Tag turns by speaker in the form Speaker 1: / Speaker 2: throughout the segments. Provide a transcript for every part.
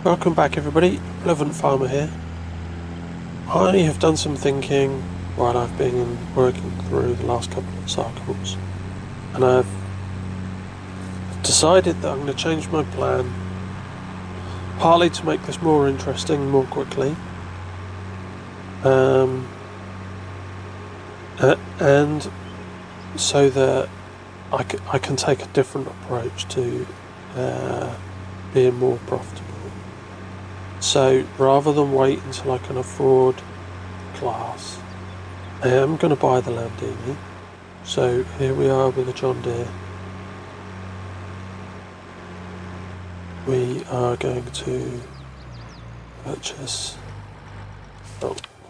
Speaker 1: Welcome back everybody, Relevant Farmer here. I have done some thinking while I've been working through the last couple of cycles, and I've decided that I'm going to change my plan, partly to make this more interesting more quickly, and so that I can take a different approach to being more profitable. So rather than wait until I can afford the class, I am going to buy the Landini. So here we are with the John Deere. We are going to purchase,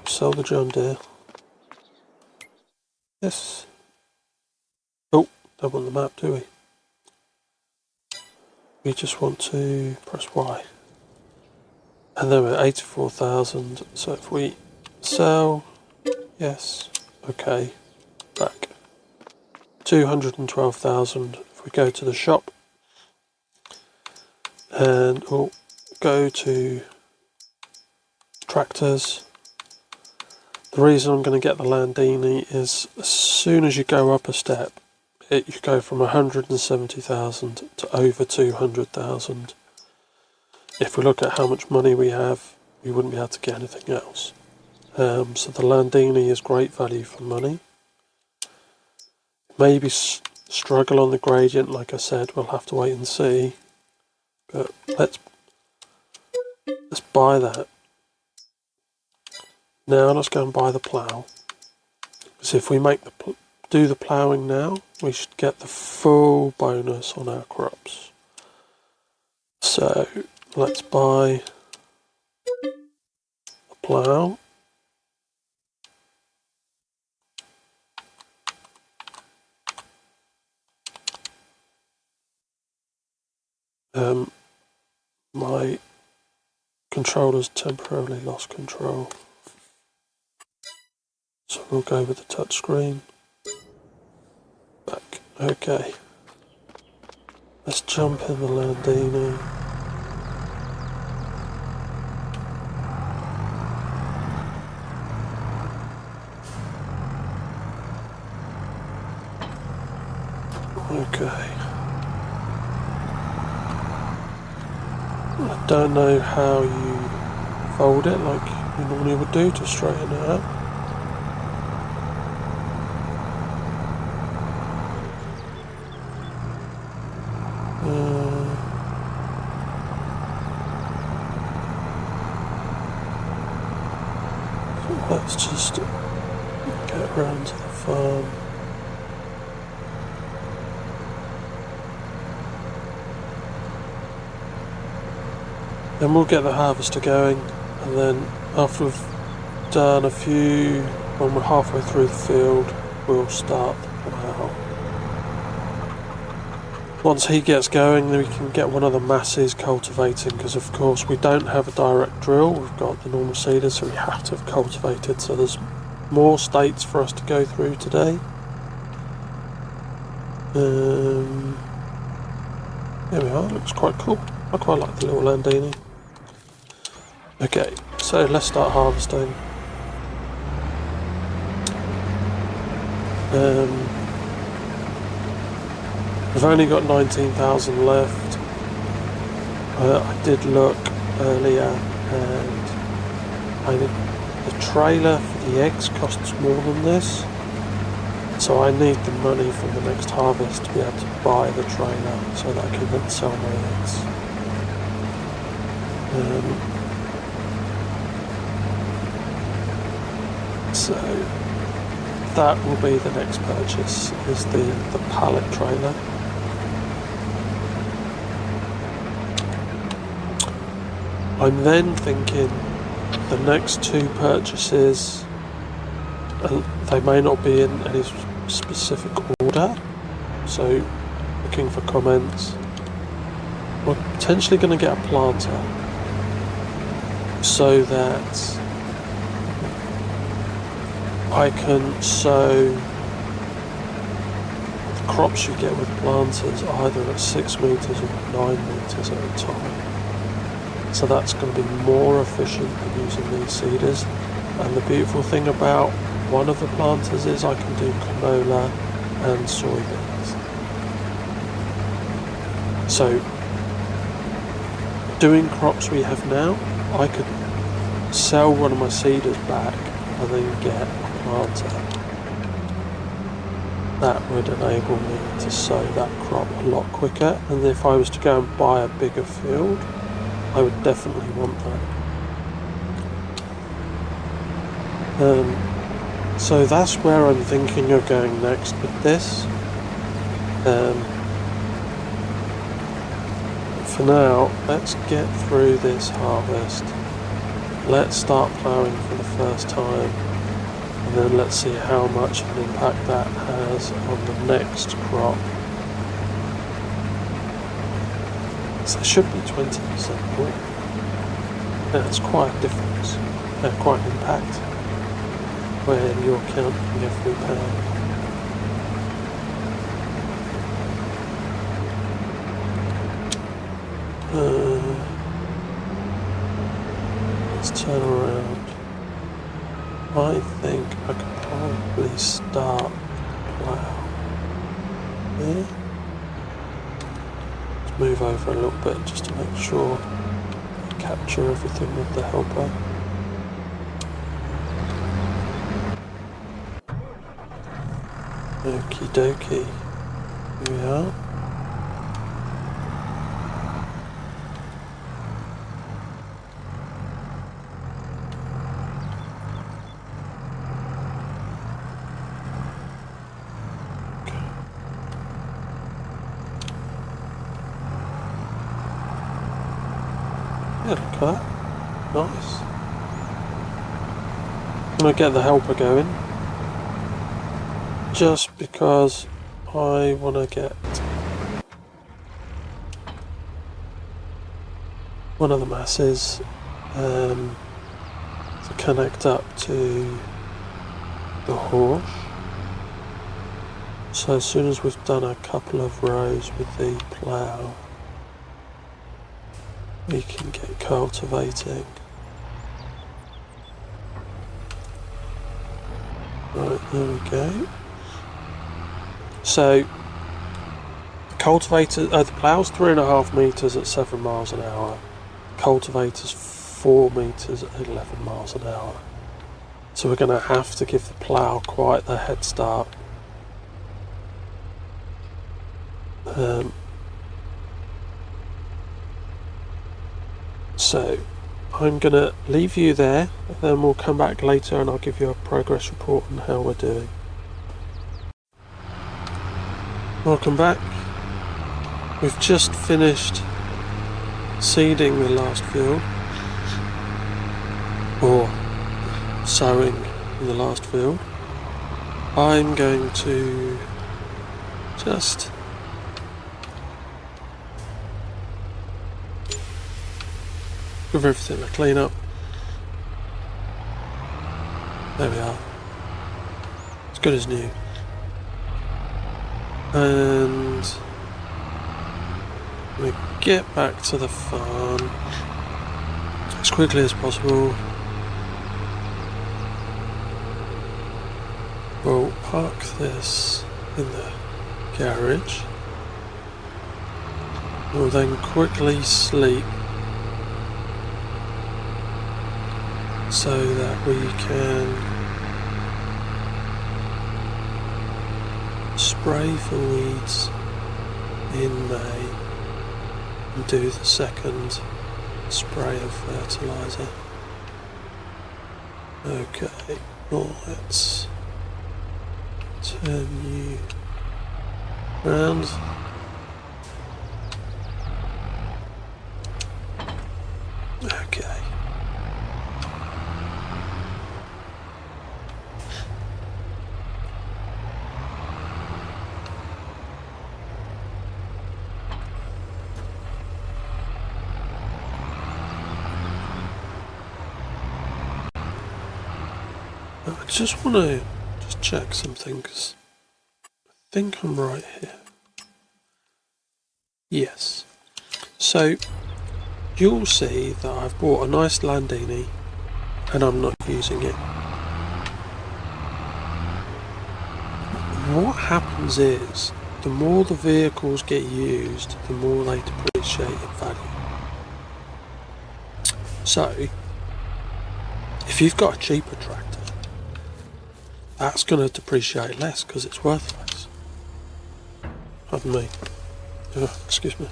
Speaker 1: sell the John Deere. Yes. Oh, don't want the map, do we? We just want to press Y. And then we're 84,000, so if we sell, yes, okay, back. 212,000 if we go to the shop, and we'll go to tractors. The reason I'm going to get the Landini is as soon as you go up a step, you go from 170,000 to over 200,000. If we look at how much money we have, we wouldn't be able to get anything else. So the Landini is great value for money. Maybe struggle on the gradient, like I said, we'll have to wait and see. But let's buy that. Now let's go and buy the plough. Because if we do the ploughing now, we should get the full bonus on our crops. So let's buy a plough. My controller's temporarily lost control. So we'll go with the touch screen. Back. Okay. Let's jump in the Landini. Okay. I don't know how you fold it like you normally would do to straighten it out. So let's just get around to the farm. Then we'll get the harvester going, and then after we've done a few, when we're halfway through the field, we'll start the plough. Once he gets going, then we can get one of the masses cultivating, because of course we don't have a direct drill, we've got the normal seeder, so we have to have cultivated, so there's more states for us to go through today. There we are, looks quite cool. I quite like the little Landini. Okay, so let's start harvesting. We've only got 19,000 left. I did look earlier, and the trailer for the eggs costs more than this. So I need the money from the next harvest to be able to buy the trailer so that I can then sell my eggs. So that will be the next purchase, is the pallet trailer. I'm then thinking the next two purchases, they may not be in any specific order, so looking for comments. We're potentially going to get a planter so that I can sow the crops you get with planters either at 6 metres or 9 metres at a time. So that's going to be more efficient than using these seeders. And the beautiful thing about one of the planters is I can do canola and soybeans. So doing crops we have now, I could sell one of my seeders back and then get a planter. That would enable me to sow that crop a lot quicker, and if I was to go and buy a bigger field, I would definitely want that. So that's where I'm thinking of going next with this. For now, let's get through this harvest. Let's start ploughing for the first time, and then let's see how much of an impact that has on the next crop. So it should be 20% more. That's quite a difference, quite an impact when you're counting every pound. Let's turn around. I think I could probably start plough there. Let's move over a little bit just to make sure I capture everything with the helper. Okie dokie. Here we are. Yeah, look at that. Nice. I'm going to get the helper going, just because I want to get one of the masses to connect up to the horse. So as soon as we've done a couple of rows with the plough, we can get cultivating. Right, there we go. So the cultivator, the plough's 3.5 meters at 7 miles an hour. Cultivator's 4 meters at 11 miles an hour. So we're going to have to give the plough quite the head start. So I'm going to leave you there, and then we'll come back later and I'll give you a progress report on how we're doing. Welcome back. We've just finished seeding the last field, or sowing in the last field. I'm going to just give everything a clean up. There we are. It's good as new. And we get back to the farm as quickly as possible. We'll park this in the garage. We'll then quickly sleep so that we can spray for weeds in May and do the second spray of fertilizer. Okay, let's turn you round. Okay. I just want to check something, because I think I'm right here. Yes. So you'll see that I've bought a nice Landini and I'm not using it. What happens is, the more the vehicles get used, the more they depreciate in value. So, if you've got a cheaper tractor, that's going to depreciate less because it's worth less. Pardon me. Excuse me.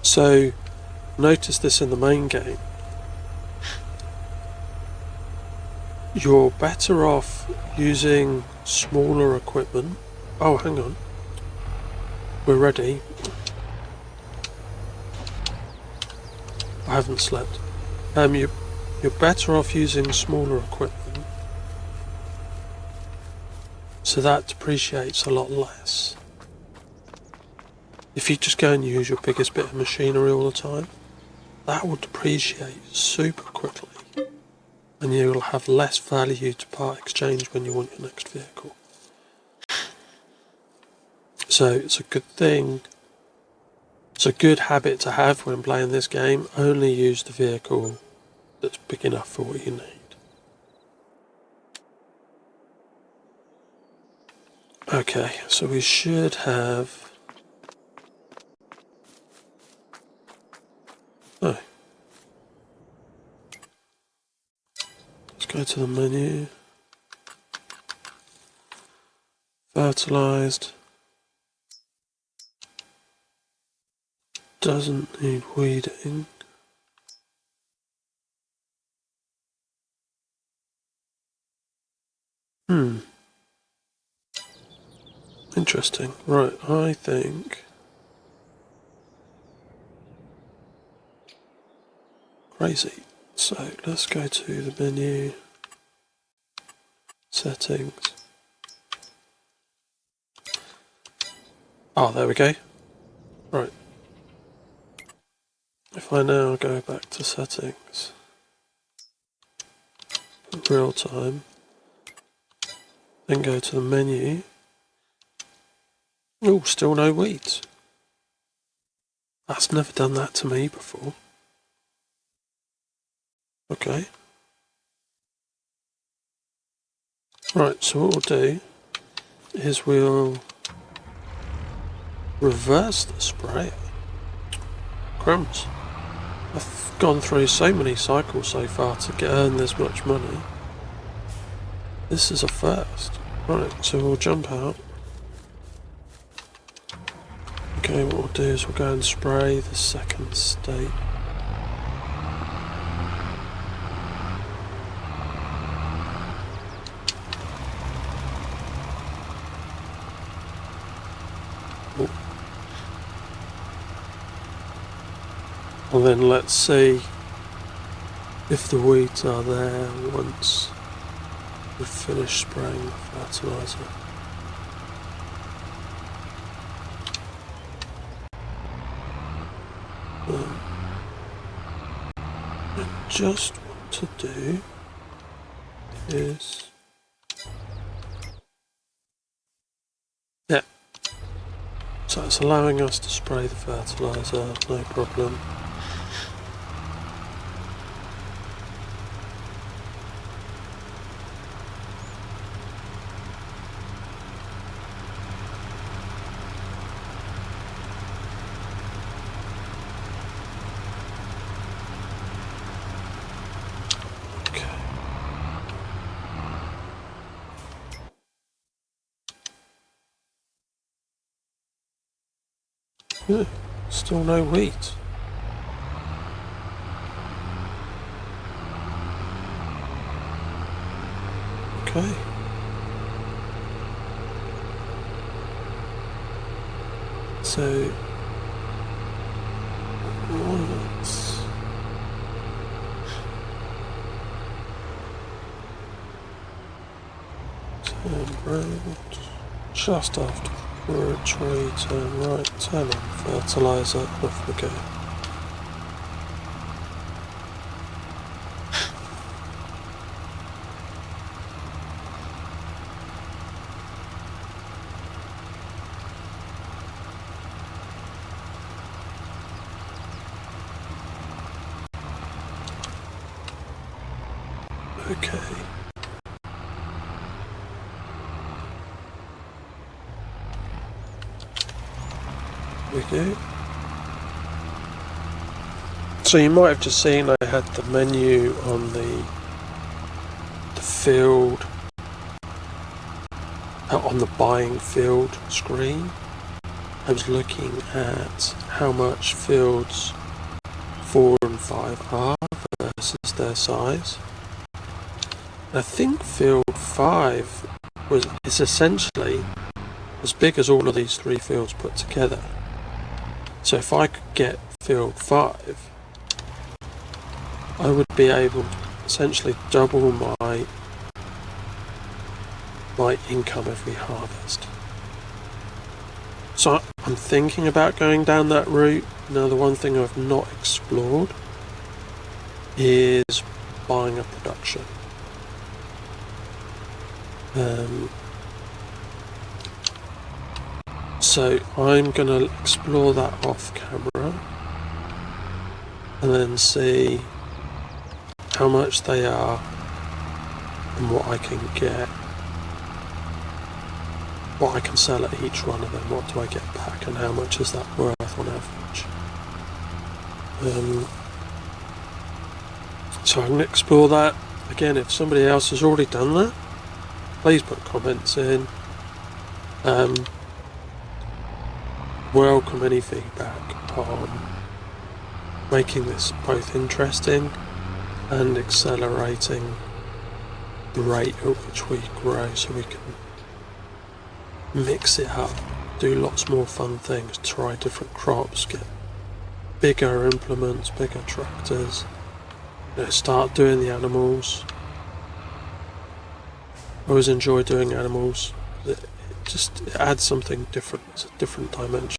Speaker 1: So, notice this in the main game. You're better off using smaller equipment. Oh, hang on. We're ready. I haven't slept. You're better off using smaller equipment, so that depreciates a lot less. If you just go and use your biggest bit of machinery all the time, that will depreciate super quickly, and you'll have less value to part exchange when you want your next vehicle. So it's a good thing. It's a good habit to have when playing this game. Only use the vehicle that's big enough for what you need. Okay, so we should have... Oh. Let's go to the menu. Fertilised. Doesn't need weeding. Interesting. Right, I think... Crazy. So let's go to the menu. Settings. Oh, there we go. Right. If I now go back to settings, real time, then go to the menu. Oh, still no weeds. That's never done that to me before. Okay. Right, so what we'll do is we'll reverse the sprayer. Crumbs. I've gone through so many cycles so far to earn this much money. This is a first. Right, so we'll jump out. Okay, what we'll do is we'll go and spray the second state. Oh. And then let's see if the weeds are there once we've finished spraying the fertiliser. Just what to do is, yeah, so it's allowing us to spray the fertiliser, no problem. Yeah, still no wheat. Okay. So, let's... turn round just after the tree, turn right, turn on fertiliser, and off we go. Okay. We go. So you might have just seen I had the menu on the field, on the buying field screen. I was looking at how much fields 4 and 5 are versus their size. I think field 5 is essentially as big as all of these 3 fields put together. So if I could get field 5, I would be able to essentially double my income every harvest. So I'm thinking about going down that route. Now, the one thing I've not explored is buying a production. So I'm going to explore that off camera and then see how much they are and what I can get, what I can sell at each one of them, what do I get back, and how much is that worth on average. So I'm going to explore that. Again, if somebody else has already done that, please put comments in. Welcome any feedback on making this both interesting and accelerating the rate at which we grow, so we can mix it up, do lots more fun things, try different crops, get bigger implements, bigger tractors, start doing the animals. I always enjoy doing animals. It adds something different. It's a different dimension.